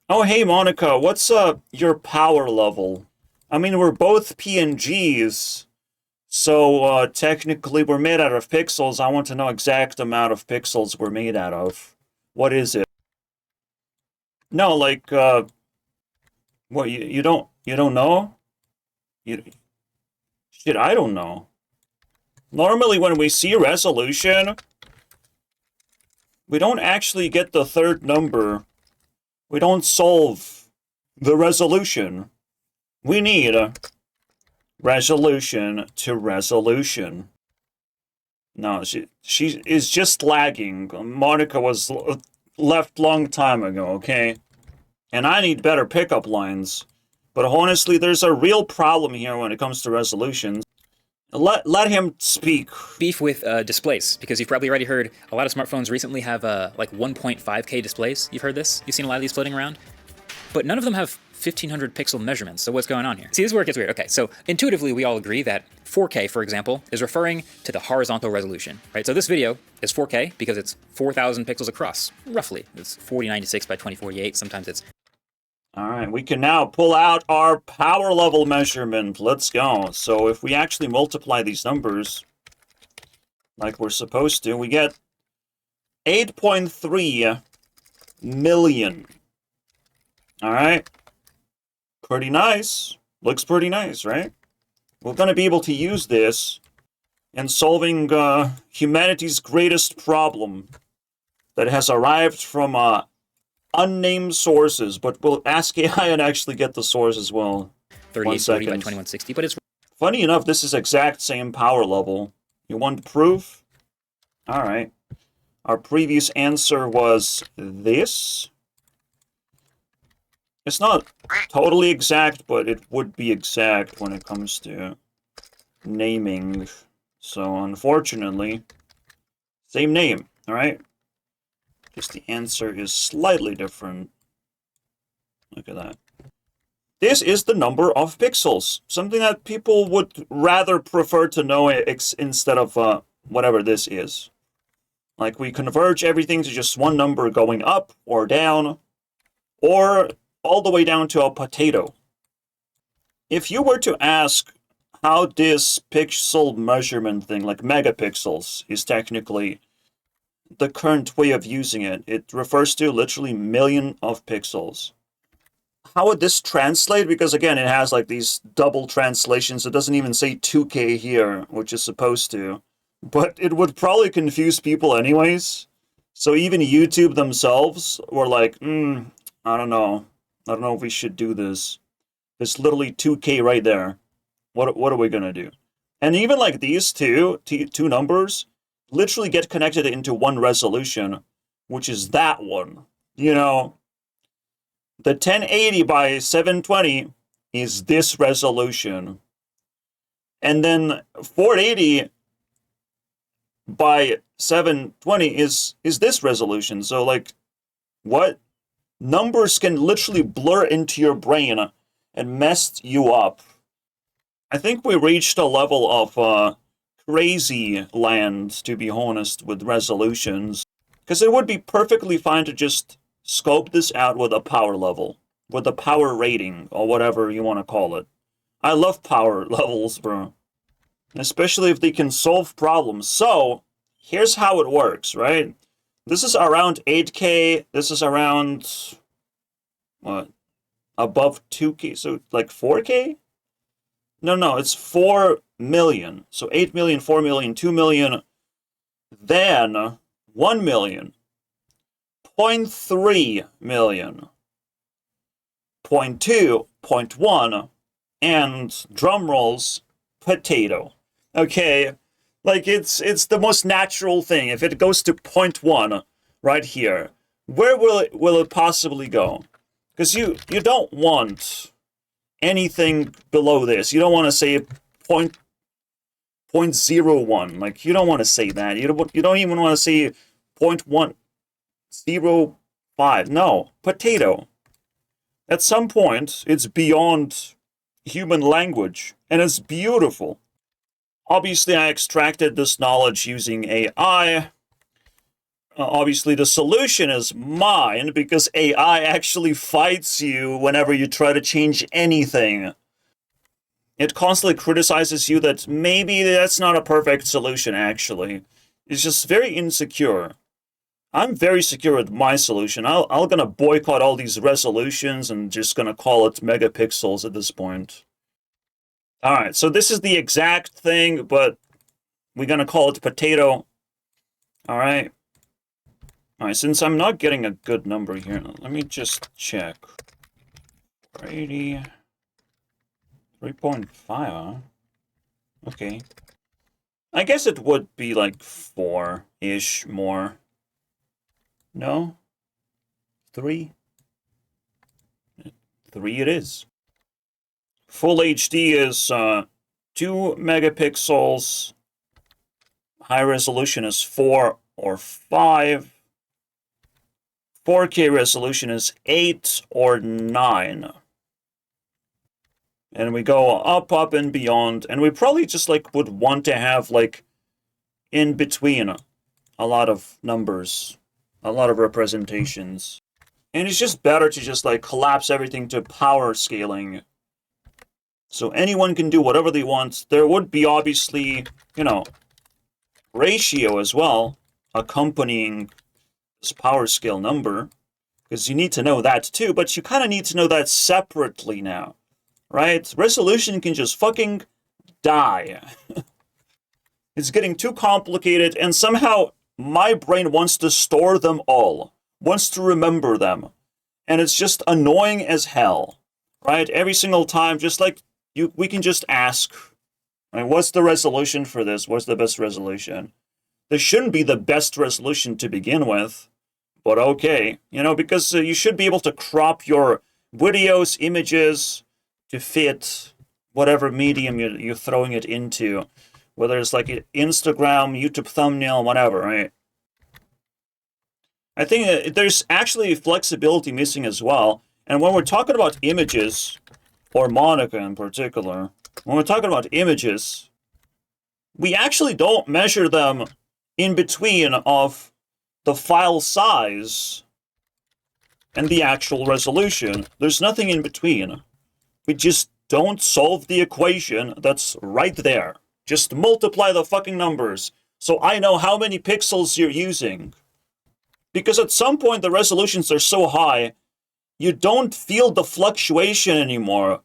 Oh, hey, Monica, what's your power level? I mean, we're both PNGs, so technically we're made out of pixels. I want to know exact amount of pixels we're made out of. What is it? No, like what you don't know? You shit, I don't know. Normally when we see resolution, we don't actually get the third number. We don't solve the resolution. We need resolution to resolution. No, she is just lagging. Monica was left long time ago, okay? And I need better pickup lines. But honestly, there's a real problem here when it comes to resolutions. Let him speak. Beef with displays, because you've probably already heard a lot of smartphones recently have like 1.5K displays. You've heard this? You've seen a lot of these floating around? But none of them have 1500 pixel measurements, so what's going on here? See, this is where it gets weird. Okay, so intuitively we all agree that 4K, for example, is referring to the horizontal resolution, right? So this video is 4K because it's 4000 pixels across, roughly. It's 4096 by 2048, sometimes it's... All right, we can now pull out our power level measurement. Let's go. So if we actually multiply these numbers like we're supposed to, we get 8.3 million. All right. Pretty nice. Looks pretty nice, right? We're going to be able to use this in solving humanity's greatest problem that has arrived from unnamed sources, but we'll ask AI and actually get the source as well. 3840 by 2160, but it's... Funny enough, this is exact same power level. You want proof? All right. Our previous answer was this. It's not totally exact, but it would be exact when it comes to naming. So, unfortunately, same name, all right? Just the answer is slightly different. Look at that. This is the number of pixels, something that people would rather prefer to know instead of whatever this is. Like, we converge everything to just one number going up or down, or all the way down to a potato. If you were to ask how this pixel measurement thing, like megapixels, is technically the current way of using it, it refers to literally million of pixels. How would this translate? Because again, it has like these double translations. It doesn't even say 2K here, which is supposed to. But it would probably confuse people anyways. So even YouTube themselves were like, I don't know. I don't know if we should do this. There's literally 2K right there. What are we gonna do? And even like these two numbers literally get connected into one resolution, which is that one. You know, the 1080 by 720 is this resolution. And then 480 by 720 is this resolution. So like, what? Numbers can literally blur into your brain and mess you up. I think we reached a level of crazy land, to be honest, with resolutions. Because it would be perfectly fine to just scope this out with a power level, with a power rating, or whatever you want to call it. I love power levels, bro. Especially if they can solve problems. So, here's how it works, right? This is around 8K. This is around, what, above 2K? So, like 4K? No, it's 4 million. So 8 million, 4 million, 2 million, then 1 million, 0.3 million, 0.2, 0.1, and drum rolls, potato. Okay, like it's the most natural thing. If it goes to 0.1 right here, where will it possibly go? Because you don't want anything below this. You don't want to say 0.01. Like, you don't want to say that. You don't even want to say 0.105. No, potato. At some point, it's beyond human language, and it's beautiful. Obviously, I extracted this knowledge using AI. obviously the solution is mine, because AI actually fights you whenever you try to change anything. It constantly criticizes you that maybe that's not a perfect solution, actually. It's just very insecure. I'm very secure with my solution. I'm gonna boycott all these resolutions and just gonna call it megapixels at this point. Alright, so this is the exact thing, but we're gonna call it potato. Alright. Alright, since I'm not getting a good number here, let me just check. 80... 3.5, huh? Okay. I guess it would be like 4-ish more. No? 3? 3 it is. Full HD is 2 megapixels. High resolution is 4 or 5. 4K resolution is 8 or 9. And we go up, up, and beyond. And we probably just, like, would want to have, like, in between a lot of numbers. A lot of representations. And it's just better to just, like, collapse everything to power scaling. So anyone can do whatever they want. There would be, obviously, you know, ratio as well, accompanying this power scale number. Because you need to know that too, but you kind of need to know that separately now. Right? Resolution can just fucking die. It's getting too complicated, and somehow my brain wants to store them all. Wants to remember them. And it's just annoying as hell. Right? Every single time, just like, we can just ask, right, what's the resolution for this? What's the best resolution? This shouldn't be the best resolution to begin with. But okay. You know, because you should be able to crop your videos, images, to fit whatever medium you're throwing it into. Whether it's like Instagram, YouTube thumbnail, whatever, right? I think there's actually flexibility missing as well. And when we're talking about images, or Monica in particular, when we're talking about images, we actually don't measure them in between of the file size and the actual resolution. There's nothing in between. We just don't solve the equation that's right there. Just multiply the fucking numbers, so I know how many pixels you're using. Because at some point the resolutions are so high, you don't feel the fluctuation anymore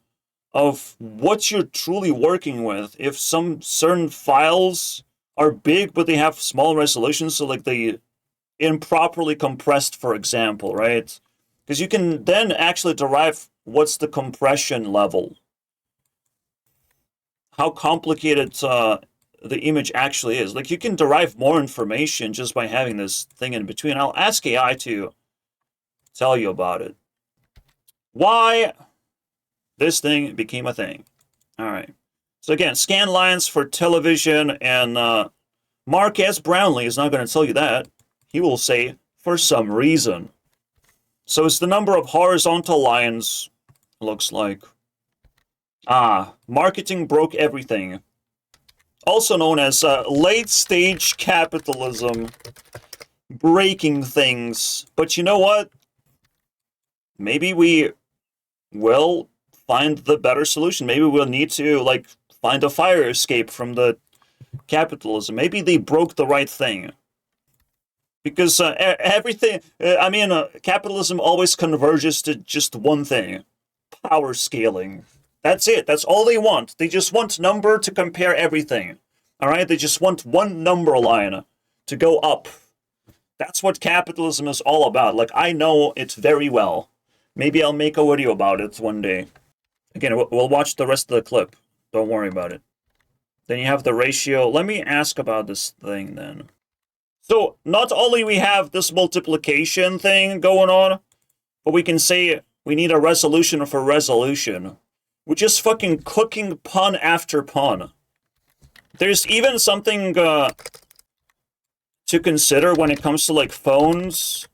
of what you're truly working with. If some certain files are big, but they have small resolutions, so like they improperly compressed, for example, right? Because you can then actually derive what's the compression level. How complicated the image actually is. Like, you can derive more information just by having this thing in between. I'll ask AI to tell you about it. Why this thing became a thing. Alright. So again, scan lines for television, and Mark S. Brownlee is not going to tell you that. He will say, for some reason. So it's the number of horizontal lines, looks like. Marketing broke everything. Also known as late-stage capitalism. Breaking things. But you know what? Maybe we will find the better solution. Maybe we'll need to, like, find a fire escape from the capitalism. Maybe they broke the right thing. Because everything, capitalism always converges to just one thing. Power scaling. That's it. That's all they want. They just want number to compare everything. Alright? They just want one number line to go up. That's what capitalism is all about. Like, I know it very well. Maybe I'll make a video about it one day. Again, we'll watch the rest of the clip. Don't worry about it. Then you have the ratio. Let me ask about this thing then. So, not only we have this multiplication thing going on, but we can say we need a resolution for resolution. We're just fucking cooking pun after pun. There's even something to consider when it comes to, like, phones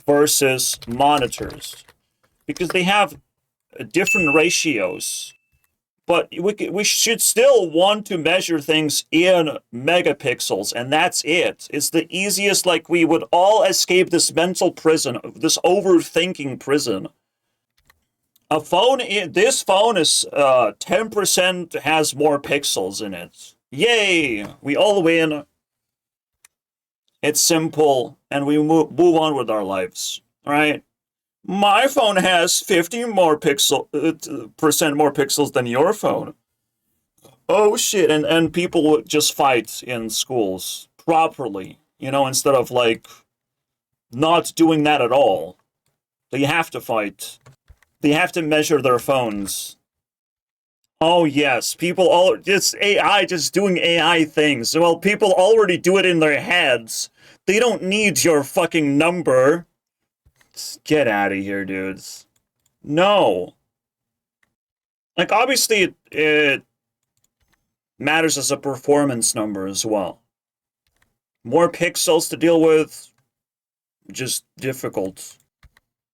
versus monitors. Because they have different ratios. But we should still want to measure things in megapixels, and that's it. It's the easiest, like, we would all escape this mental prison, this overthinking prison. This phone is 10% has more pixels in it. Yay! We all win. It's simple, and we move on with our lives. All right? My phone has 50 more percent more pixels than your phone. Oh shit! And people would just fight in schools properly, you know, instead of like not doing that at all. They have to fight. They have to measure their phones. Oh yes, it's AI just doing AI things. Well, people already do it in their heads. They don't need your fucking number. Just get out of here, dudes. No. Like, obviously, it matters as a performance number as well. More pixels to deal with, just difficult.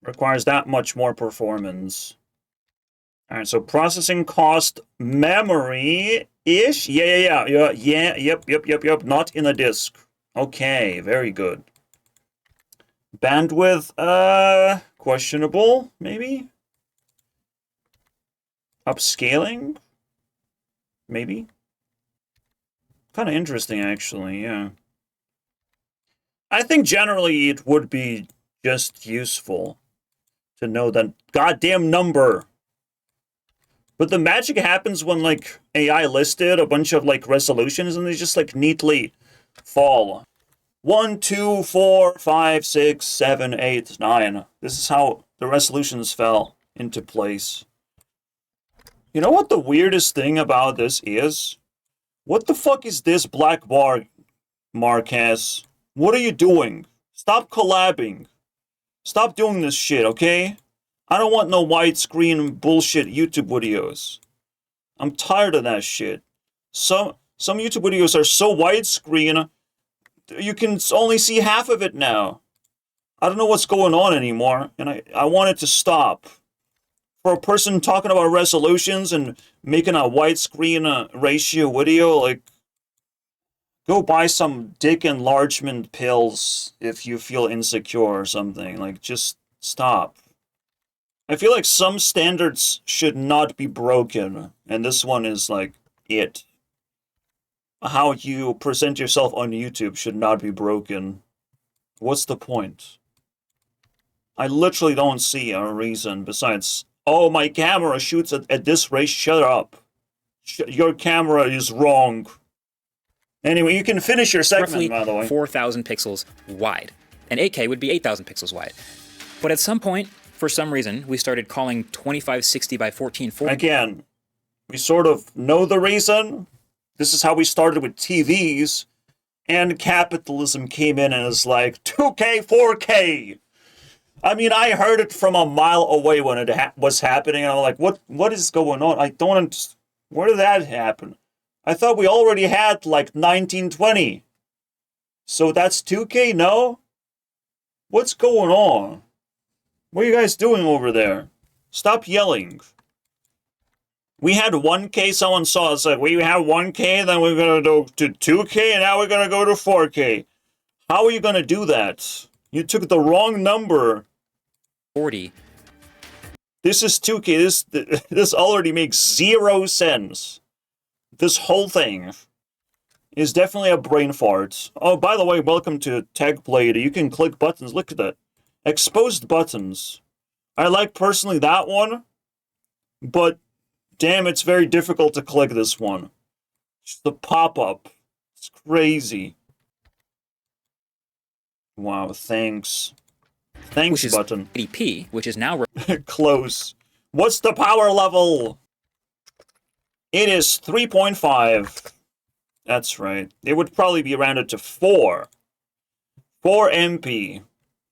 Requires that much more performance. Alright, so processing cost memory-ish? Yep. Not in a disk. Okay, very good. Bandwidth, questionable, maybe? Upscaling? Maybe? Kind of interesting, actually, yeah. I think generally it would be just useful to know that goddamn number. But the magic happens when, like, AI listed a bunch of, like, resolutions and they just, like, neatly fall. 1, 2, 4, 5, 6, 7, 8, 9. This is how the resolutions fell into place. You know what the weirdest thing about this is? What the fuck is this black bar, Marquez? What are you doing? Stop collabing. Stop doing this shit, okay? I don't want no widescreen bullshit YouTube videos. I'm tired of that shit. Some YouTube videos are so widescreen, you can only see half of it now. I don't know what's going on anymore, and I want it to stop. For a person talking about resolutions and making a widescreen ratio video, like, go buy some dick enlargement pills if you feel insecure or something. Like, just stop. I feel like some standards should not be broken, and this one is, like, it. How you present yourself on YouTube should not be broken. What's the point? I literally don't see a reason besides, oh, my camera shoots at this rate, shut up. Your camera is wrong. Anyway, you can finish your segment, roughly by the way. 4,000 pixels wide. And 8K would be 8,000 pixels wide. But at some point, for some reason, we started calling 2560 by 1440. Again, we sort of know the reason. This is how we started with TVs, and capitalism came in and is like, 2K, 4K! I mean, I heard it from a mile away when it was happening, and I'm like, what is going on? I don't understand. Where did that happen? I thought we already had, like, 1920. So that's 2K? No? What's going on? What are you guys doing over there? Stop yelling. We had 1K, someone saw us like, we have 1K, then we're going to go to 2K, and now we're going to go to 4K. How are you going to do that? You took the wrong number. 40. This is 2K. This already makes 0 sense. This whole thing is definitely a brain fart. Oh, by the way, welcome to TECHBLADE. You can click buttons. Look at that. Exposed buttons. I like personally that one, but damn, it's very difficult to click this one. Just the pop-up. It's crazy. Wow, thanks. Thanks, which button. 80p, which is now... Close. What's the power level? It is 3.5. That's right. It would probably be rounded to 4. 4 MP.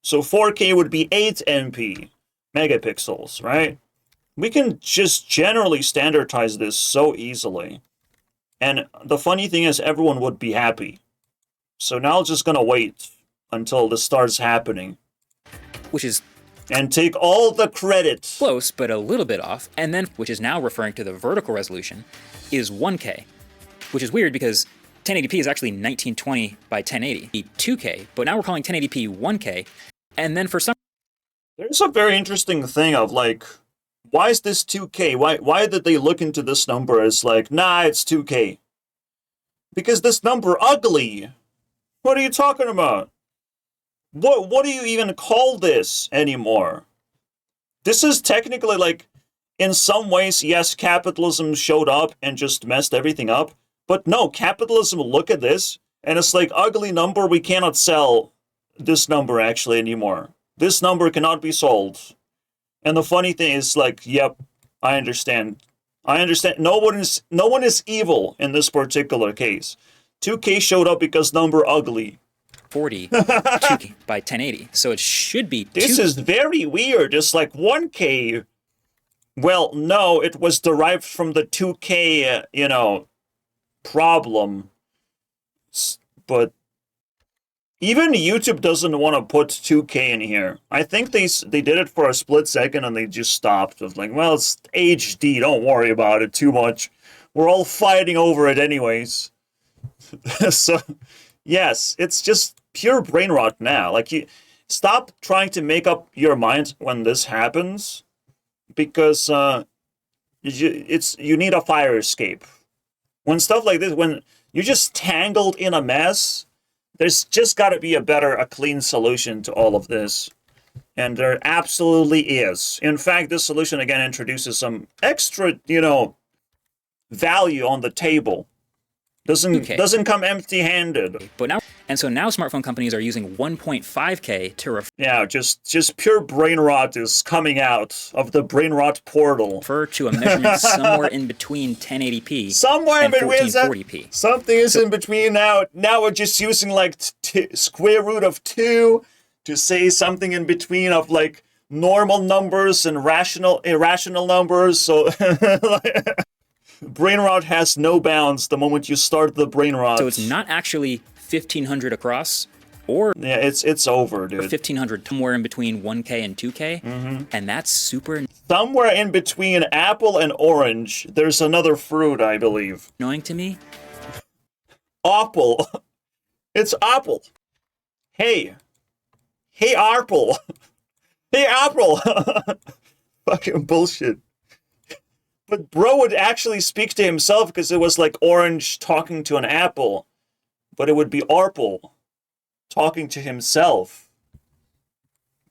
So 4K would be 8 MP. Megapixels, right? We can just generally standardize this so easily. And the funny thing is, everyone would be happy. So now I'm just gonna wait until this starts happening. Which is and take all the credit. Close, but a little bit off. And then, which is now referring to the vertical resolution, is 1K, which is weird because 1080p is actually 1920 by 1080, 2K, but now we're calling 1080p 1K. And then for some... There's a very interesting thing of like, why is this 2K? Why did they look into this number as like, nah, it's 2K? Because this number ugly. What are you talking about? What do you even call this anymore? This is technically like, in some ways, yes, capitalism showed up and just messed everything up. But no, capitalism look at this, and it's like, ugly number, we cannot sell this number actually anymore. This number cannot be sold. And the funny thing is like, yep, I understand. I understand. No one is evil in this particular case. 2K showed up because number ugly. 40 2K by 1080, so it should be 2K. This is very weird. It's like 1K. Well, no, it was derived from the 2K, problem. But even YouTube doesn't want to put 2K in here. I think they did it for a split second and they just stopped. It was like, well, it's HD. Don't worry about it too much. We're all fighting over it anyways. So, yes, it's just pure brain rot now. Like, you stop trying to make up your mind when this happens, because you need a fire escape. When stuff like this, when you're just tangled in a mess, there's just got to be a clean solution to all of this. And there absolutely is. In fact, this solution again introduces some extra, value on the table. Doesn't come empty-handed. But now, and so now smartphone companies are using 1.5K to yeah, just pure brain rot is coming out of the brain rot portal. refer to a measurement somewhere in between 1080p Somewhere and in between 1440p. Something is in between now. Now we're just using like square root of 2 to say something in between of like normal numbers and irrational numbers. So brain rot has no bounds the moment you start the brain rot. So it's not actually 1500 across, or yeah, it's over, dude. 1500, somewhere in between 1K and 2K, and that's super Somewhere in between apple and orange, there's another fruit, I believe. annoying to me. Apple. It's apple. Hey, apple. Hey, apple. Fucking bullshit. But bro would actually speak to himself because it was like orange talking to an apple. But it would be Arple talking to himself.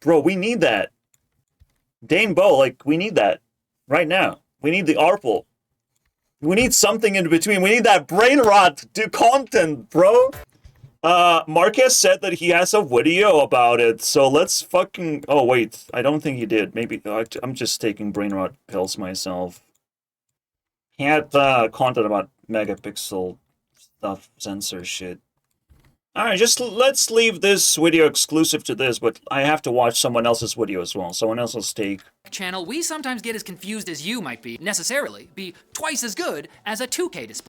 Bro, we need that. Dane Bo, like, we need that right now. We need the Arple. We need something in between. We need that brain rot content, bro. Marquez said that he has a video about it, so let's fucking... Oh, wait, I don't think he did. Maybe I'm just taking brain rot pills myself. He had content about megapixel stuff, sensor shit. Alright, just let's leave this video exclusive to this, but I have to watch someone else's video as well. Someone else's take. Channel, we sometimes get as confused as you might be, necessarily, be twice as good as a 2K display.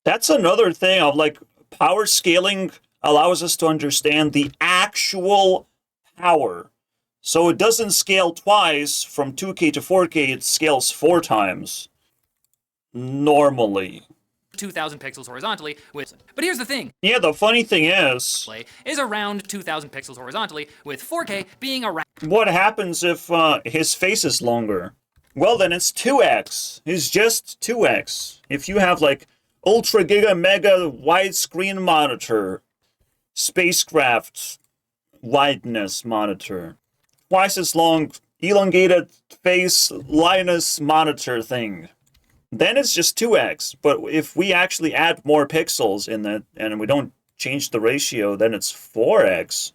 That's another thing of like, power scaling allows us to understand the actual power. So it doesn't scale twice from 2K to 4K, it scales 4 times. Normally. 2,000 pixels horizontally with... But here's the thing. Yeah, the funny thing is... Display is around 2,000 pixels horizontally, with 4K being around... What happens if his face is longer? Well, then it's 2x. It's just 2x. If you have, like, ultra giga mega widescreen monitor, spacecraft wideness monitor, twice as long, elongated face Linus monitor thing, then it's just 2x. But if we actually add more pixels in that and we don't change the ratio, then it's 4x,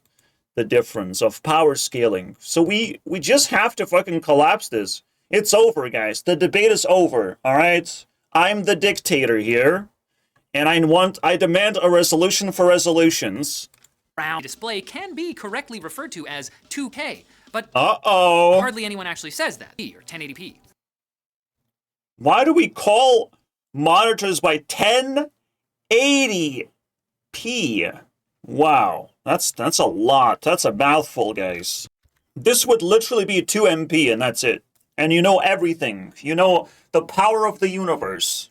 the difference of power scaling. So we just have to fucking collapse this. It's over, guys. The debate is over, all right? I'm the dictator here, and I demand a resolution for resolutions. round display can be correctly referred to as 2K, but hardly anyone actually says that, or 1080p. Why do we call monitors by 1080p? Wow, that's a lot. That's a mouthful, guys. This would literally be 2 MP and that's it. And you know everything. You know the power of the universe.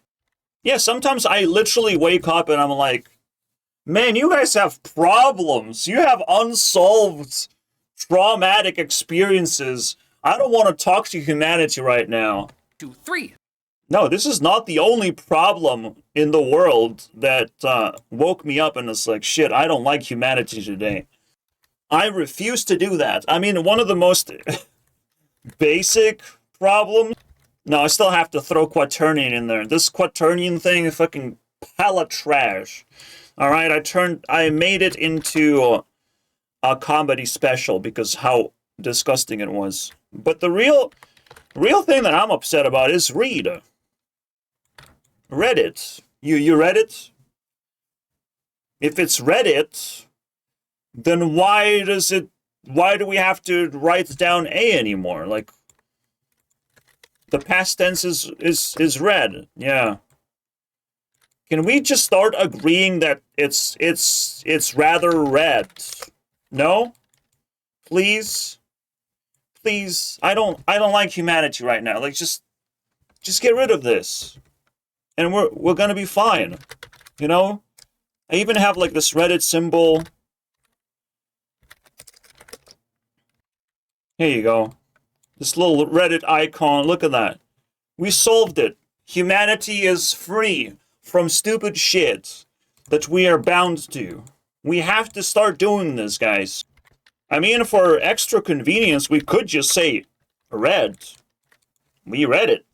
Yeah, sometimes I literally wake up and I'm like, man, you guys have problems. You have unsolved traumatic experiences. I don't want to talk to humanity right now. 2, 3. No, this is not the only problem in the world that woke me up and it's like, shit, I don't like humanity today. I refuse to do that. I mean, one of the most basic problems... No, I still have to throw Quaternion in there. This Quaternion thing is fucking hella trash. Alright, I made it into a comedy special because how disgusting it was. But the real thing that I'm upset about is Reddit. You read it? If it's Reddit, then why do we have to write down A anymore? Like, the past tense is read. Yeah. Can we just start agreeing that it's rather read? No? Please? Please. I don't like humanity right now. Like, just get rid of this. And we're gonna be fine. You know? I even have like this Reddit symbol. Here you go. This little Reddit icon, look at that. We solved it. Humanity is free from stupid shit that we are bound to. We have to start doing this, guys. I mean, for extra convenience, we could just say, read. We read it.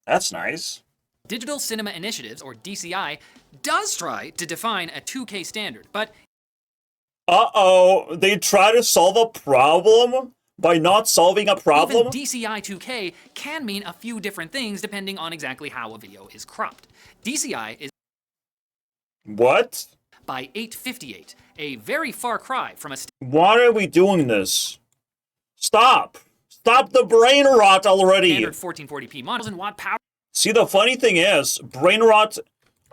That's nice. Digital Cinema Initiatives, or DCI, does try to define a 2K standard, but... Uh-oh, they try to solve a problem? By not solving a problem? Even DCI 2K can mean a few different things depending on exactly how a video is cropped. DCI is... What? By 858, a very far cry from a... Why are we doing this? Stop! Stop the brain rot already! Standard 1440p models and watt power... See, the funny thing is, brain rot...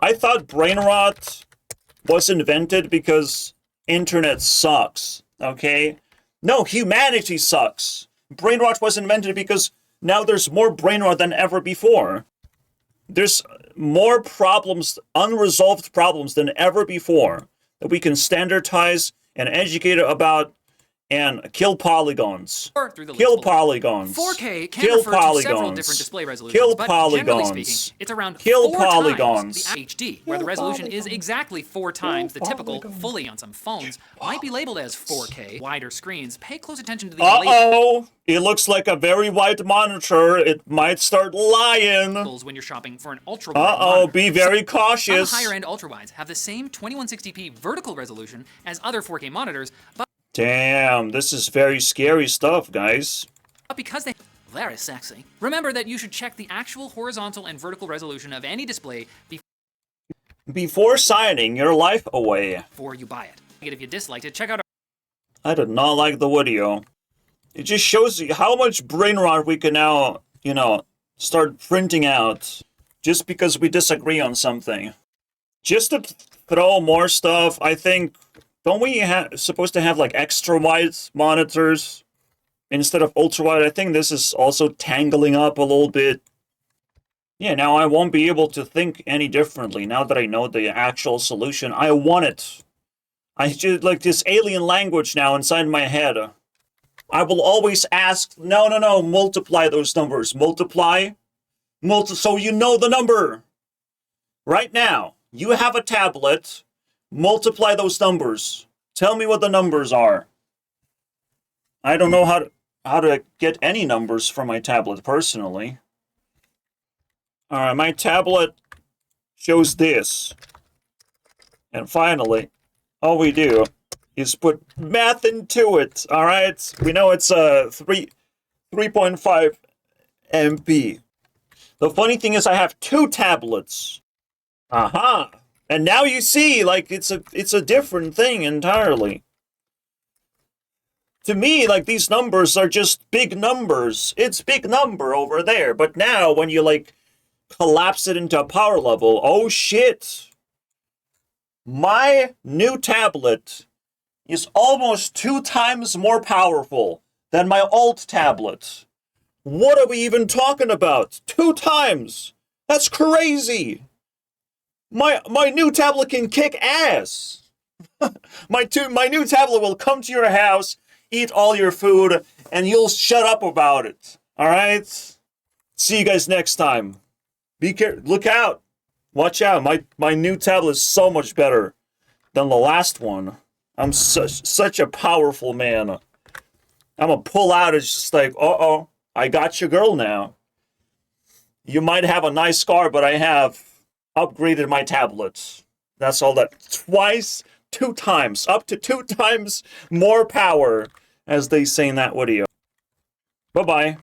I thought brain rot was invented because internet sucks, okay? No, humanity sucks. Brain rot was invented because now there's more brain rot than ever before. There's more problems, unresolved problems than ever before that we can standardize and educate about and kill polygons. Kill polygons. 4K can kill refer polygons. to several different display resolutions, kill but polygons. generally speaking, it's around kill 4 polygons. times the HD, where the resolution is exactly 4 times the typical fully on some phones might be labeled as 4K. Wider screens. Pay close attention to these labels. It looks like a very wide monitor. It might start lying. When you're shopping for an ultra-wide monitor. Be very cautious. Some higher-end ultra-wides have the same 2160p vertical resolution as other 4K monitors, but damn, this is very scary stuff, guys. But because they very sexy. Remember that you should check the actual horizontal and vertical resolution of any display before signing your life away. Before you buy it. If you disliked it, check out our... I did not like the video. It just shows you how much brain rot we can now, start printing out just because we disagree on something. Just to throw more stuff, I think... Don't we supposed to have, like, extra-wide monitors instead of ultra-wide? I think this is also tangling up a little bit. Yeah, now I won't be able to think any differently. Now that I know the actual solution, I want it. I just, like, this alien language now inside my head. I will always ask, no, multiply those numbers. Multiply? So you know the number. Right now, you have a tablet... Multiply those numbers. Tell me what the numbers are. I don't know how to get any numbers from my tablet personally. Alright, my tablet shows this. And finally, all we do is put math into it. Alright? We know it's 3.5 MP. The funny thing is I have 2 tablets. Aha! And now you see, like, it's a different thing entirely. To me, like, these numbers are just big numbers. It's big number over there. But now, when you, like, collapse it into a power level, oh shit. My new tablet is almost 2 times more powerful than my old tablet. What are we even talking about? 2 times! That's crazy! My new tablet can kick ass! my new tablet will come to your house, eat all your food, and you'll shut up about it. Alright? See you guys next time. Be careful. Look out. Watch out. My new tablet is so much better than the last one. I'm such a powerful man. I'm gonna pull out. It's just like, uh-oh, I got your girl now. You might have a nice car, but I have upgraded my tablets. That's all that. 2 times. Up to 2 times more power, as they say in that video. Bye-bye.